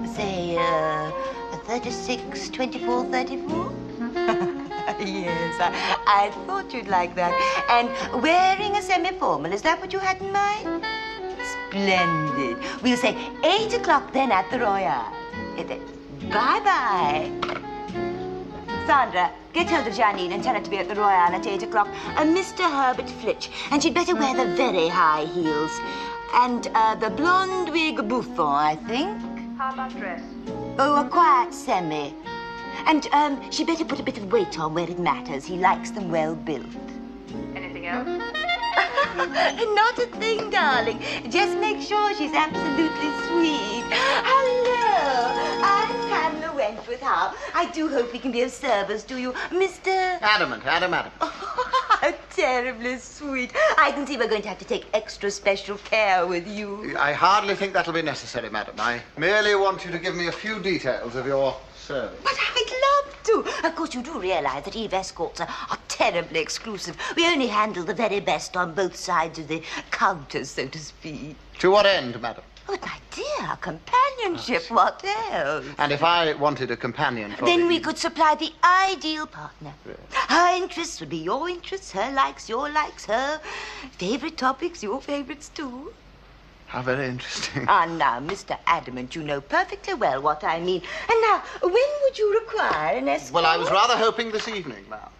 Say, 36, 24, 34? Yes, I thought you'd like that. And wearing a semi-formal, is that what you had in mind? Splendid. We'll say 8 o'clock then at the Royale. Bye-bye. Sandra, get hold of Janine and tell her to be at the Royale at 8 o'clock. Mr. Herbert Flitch. And she'd better wear the very high heels. And the blonde wig bouffant, I think. How about dress? Oh, a quiet semi. And she'd better put a bit of weight on where it matters. He likes them well built. Anything else? Not a thing, darling. Just make sure she's absolutely sweet. Hello. I'm Pamela Wentworth. How? I do hope we can be of service to you, Mr. Adamant. Oh, how terribly sweet. I can see we're going to have to take extra special care with you. I hardly think that'll be necessary, madam. I merely want you to give me a few details of your service. But I'd love to. Of course, you do realize that Eve escorts are terribly exclusive. We only handle the very best on both sides of the counter, so to speak. To what end, madam? Oh, my dear, companionship, what else? And if I wanted a companion for Then the... we could supply the ideal partner. Yes. Her interests would be your interests, her likes, your likes, her favorite topics, your favorites too. How very interesting. Ah, now, Mr. Adamant, you know perfectly well what I mean. And now, when would you require an escort? Well, I was rather hoping this evening, ma'am.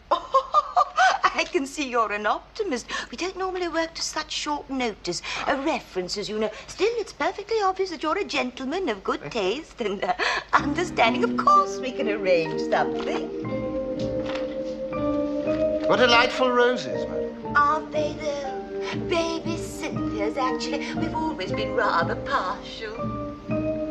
I can see you're an optimist. We don't normally work to such short notice. References, you know. Still, it's perfectly obvious that you're a gentleman of good taste and understanding. Of course, we can arrange something. What delightful roses, madam. Aren't they, though? Baby Cynthia's, actually. We've always been rather partial.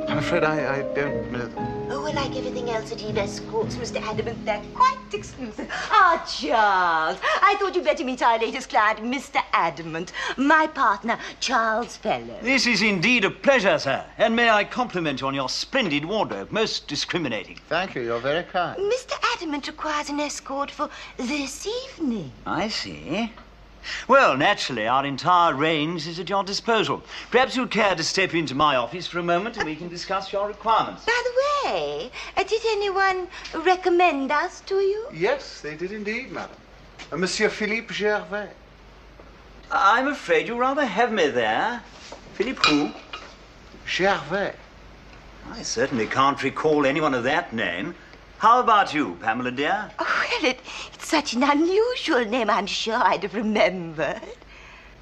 I'm afraid I don't know them. Oh, well, like everything else at Eve Escorts, Mr. Adamant, they're quite exclusive. Ah, Charles, I thought you'd better meet our latest client, Mr. Adamant, my partner, Charles Fellow. This is indeed a pleasure, sir. And may I compliment you on your splendid wardrobe, most discriminating. Thank you, you're very kind. Mr. Adamant requires an escort for this evening. I see. Well, naturally, our entire range is at your disposal. Perhaps you'd care to step into my office for a moment and we can discuss your requirements. By the way, did anyone recommend us to you? Yes, they did indeed, madam. Monsieur Philippe Gervais. I'm afraid you rather have me there. Philippe who? Gervais. I certainly can't recall anyone of that name. How about you, Pamela dear? Oh, well, it's such an unusual name, I'm sure I'd have remembered.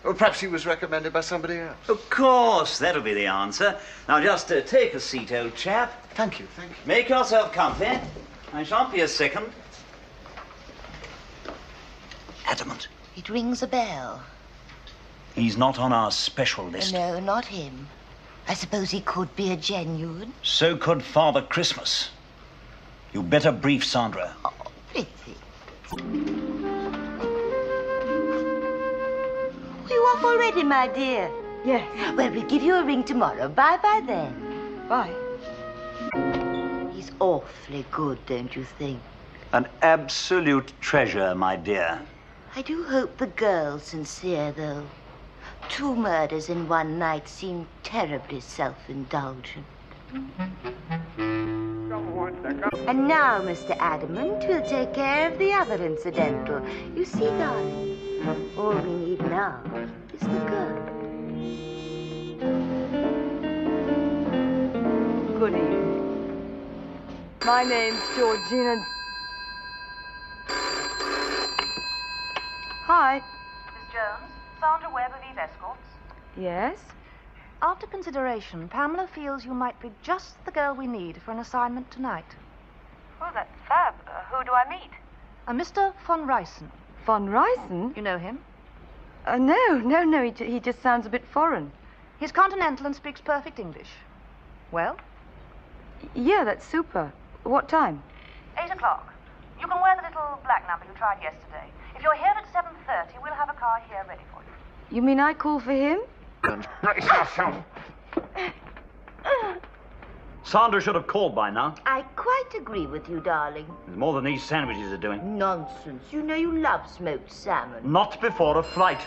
Well, perhaps he was recommended by somebody else. Of course, that'll be the answer. Now, just take a seat, old chap. Thank you, thank you. Make yourself comfy. I shan't be a second. Adamant. It rings a bell. He's not on our special list. No, not him. I suppose he could be a genuine. So could Father Christmas. You better brief Sandra. Oh, pretty. You off already, my dear? Yes. Well, we'll give you a ring tomorrow. Bye-bye then. Bye. He's awfully good, don't you think? An absolute treasure, my dear. I do hope the girl's sincere, though. 2 murders in one night seem terribly self-indulgent. And now, Mr. Adamant, we'll take care of the other incidental. You see, darling, all we need now is the girl. Good evening. My name's Georgina. Hi. Miss Jones, Sandra Webb of Eve Escorts. Yes? After consideration, Pamela feels you might be just the girl we need for an assignment tonight. Oh, that's fab. Who do I meet? A Mr. von Ryson. Von Ryson? You know him? No. He just sounds a bit foreign. He's continental and speaks perfect English. Well? Yeah, that's super. What time? 8 o'clock. You can wear the little black number you tried yesterday. If you're here at 7:30, we'll have a car here ready for you. You mean I call for him? Brace yourself. Sandra should have called by now. I quite agree with you, darling. There's more than these sandwiches are doing. Nonsense. You know you love smoked salmon. Not before a flight.